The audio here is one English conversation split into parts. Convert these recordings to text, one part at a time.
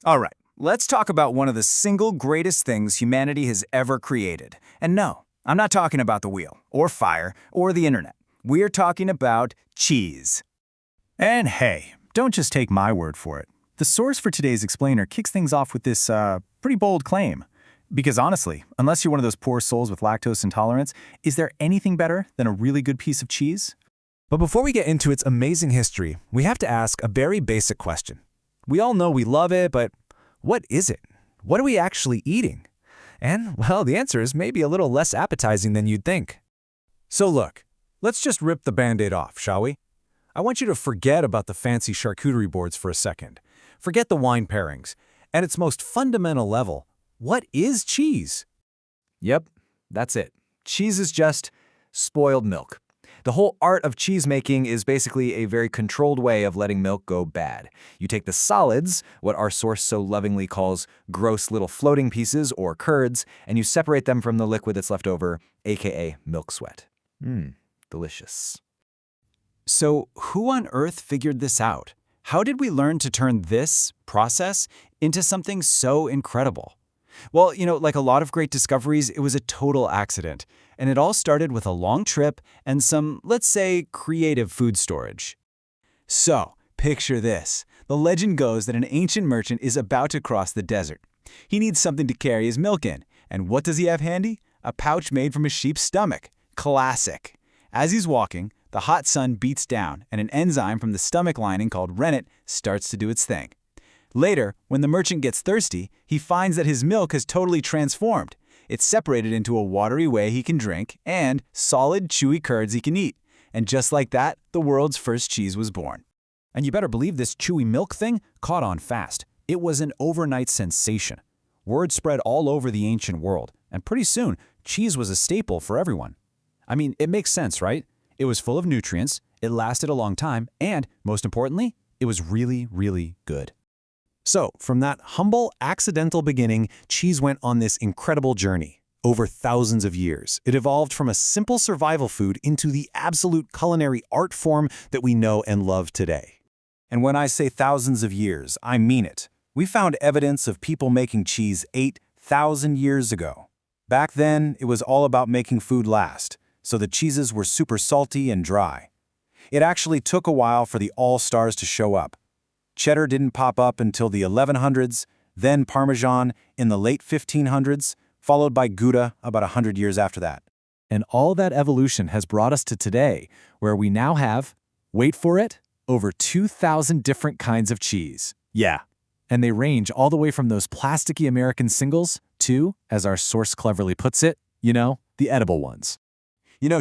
All right, let's talk about one of the single greatest things humanity has ever created. And no, I'm not talking about the wheel, or fire, or the internet. We're talking about cheese. And hey, don't just take my word for it. The source for today's explainer kicks things off with this pretty bold claim. Because honestly, unless you're one of those poor souls with lactose intolerance, is there anything better than a really good piece of cheese? But before we get into its amazing history, we have to ask a very basic question. We all know we love it, but what is it? What are we actually eating? And, well, the answer is maybe a little less appetizing than you'd think. So look, let's just rip the Band-Aid off, shall we? I want you to forget about the fancy charcuterie boards for a second. Forget the wine pairings. At its most fundamental level, what is cheese? Yep, that's it. Cheese is just spoiled milk. The whole art of cheese making is basically a very controlled way of letting milk go bad. You take the solids, what our source so lovingly calls gross little floating pieces or curds, and you separate them from the liquid that's left over, aka milk sweat. Delicious. So, who on earth figured this out? How did we learn to turn this process into something so incredible? Well, like a lot of great discoveries, it was a total accident. And it all started with a long trip and some, let's say, creative food storage. So, picture this. The legend goes that an ancient merchant is about to cross the desert. He needs something to carry his milk in. And what does he have handy? A pouch made from a sheep's stomach. Classic. As he's walking, the hot sun beats down, and an enzyme from the stomach lining called rennet starts to do its thing. Later, when the merchant gets thirsty, he finds that his milk has totally transformed. It's separated into a watery whey he can drink and solid, chewy curds he can eat. And just like that, the world's first cheese was born. And you better believe this chewy milk thing caught on fast. It was an overnight sensation. Word spread all over the ancient world, and pretty soon, cheese was a staple for everyone. I mean, it makes sense, right? It was full of nutrients, it lasted a long time, and, most importantly, it was really, really good. So, from that humble, accidental beginning, cheese went on this incredible journey. Over thousands of years, it evolved from a simple survival food into the absolute culinary art form that we know and love today. And when I say thousands of years, I mean it. We found evidence of people making cheese 8,000 years ago. Back then, it was all about making food last, so the cheeses were super salty and dry. It actually took a while for the all-stars to show up. Cheddar didn't pop up until the 1100s, then Parmesan in the late 1500s, followed by Gouda about 100 years after that. And all that evolution has brought us to today, where we now have, wait for it, over 2,000 different kinds of cheese. Yeah. And they range all the way from those plasticky American singles to, as our source cleverly puts it, the edible ones.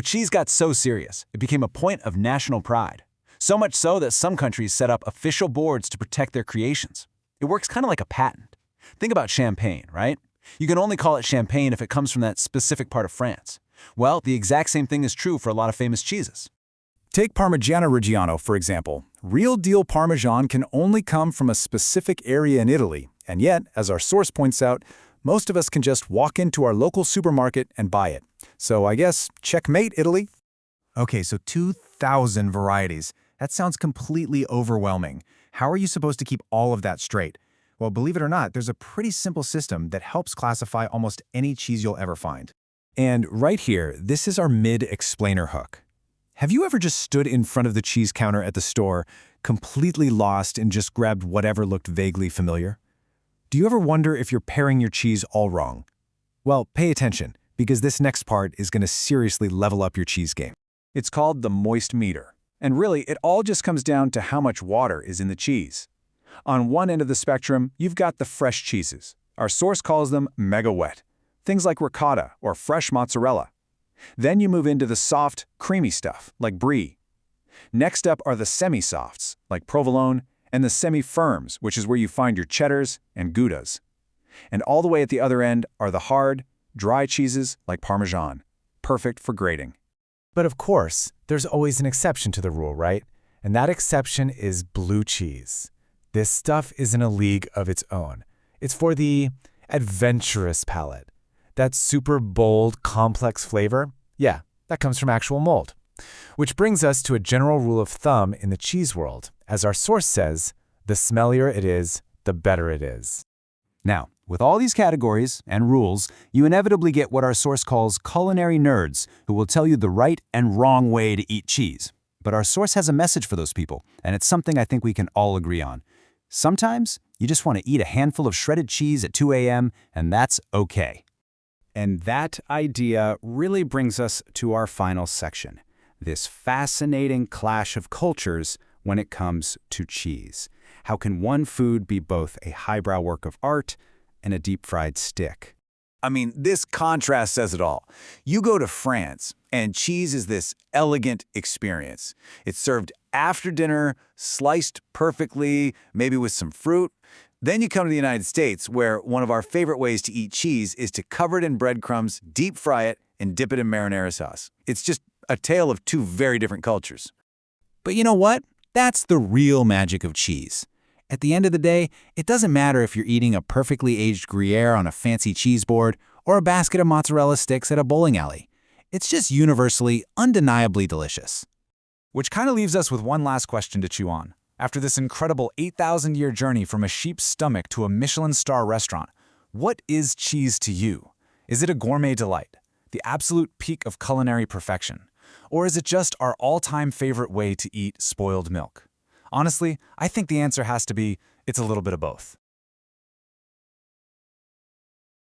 Cheese got so serious, it became a point of national pride. So much so that some countries set up official boards to protect their creations. It works kind of like a patent. Think about champagne, right? You can only call it champagne if it comes from that specific part of France. Well, the exact same thing is true for a lot of famous cheeses. Take Parmigiano Reggiano, for example. Real deal Parmesan can only come from a specific area in Italy, and yet, as our source points out, most of us can just walk into our local supermarket and buy it. So I guess, checkmate, Italy. Okay, so 2,000 varieties. That sounds completely overwhelming. How are you supposed to keep all of that straight? Well, believe it or not, there's a pretty simple system that helps classify almost any cheese you'll ever find. And right here, this is our mid-explainer hook. Have you ever just stood in front of the cheese counter at the store, completely lost and just grabbed whatever looked vaguely familiar? Do you ever wonder if you're pairing your cheese all wrong? Well, pay attention, because this next part is going to seriously level up your cheese game. It's called the moist meter. And really, it all just comes down to how much water is in the cheese. On one end of the spectrum, you've got the fresh cheeses. Our source calls them mega wet. Things like ricotta or fresh mozzarella. Then you move into the soft, creamy stuff, like Brie. Next up are the semi-softs, like provolone, and the semi-firms, which is where you find your cheddars and Goudas. And all the way at the other end are the hard, dry cheeses like Parmesan, perfect for grating. But of course, there's always an exception to the rule, right? And that exception is blue cheese. This stuff is in a league of its own. It's for the adventurous palate. That super bold, complex flavor, yeah, that comes from actual mold. Which brings us to a general rule of thumb in the cheese world. As our source says, the smellier it is, the better it is. Now, with all these categories and rules, you inevitably get what our source calls culinary nerds who will tell you the right and wrong way to eat cheese. But our source has a message for those people, and it's something I think we can all agree on. Sometimes you just want to eat a handful of shredded cheese at 2 a.m., and that's okay. And that idea really brings us to our final section, this fascinating clash of cultures when it comes to cheese. How can one food be both a highbrow work of art and a deep-fried stick? I mean, this contrast says it all. You go to France, and cheese is this elegant experience. It's served after dinner, sliced perfectly, maybe with some fruit. Then you come to the United States, where one of our favorite ways to eat cheese is to cover it in breadcrumbs, deep fry it, and dip it in marinara sauce. It's just a tale of two very different cultures. But you know what? That's the real magic of cheese. At the end of the day, it doesn't matter if you're eating a perfectly aged Gruyere on a fancy cheese board or a basket of mozzarella sticks at a bowling alley. It's just universally, undeniably delicious. Which kind of leaves us with one last question to chew on. After this incredible 8,000-year journey from a sheep's stomach to a Michelin star restaurant, what is cheese to you? Is it a gourmet delight, the absolute peak of culinary perfection? Or is it just our all-time favorite way to eat spoiled milk? Honestly, I think the answer has to be, it's a little bit of both.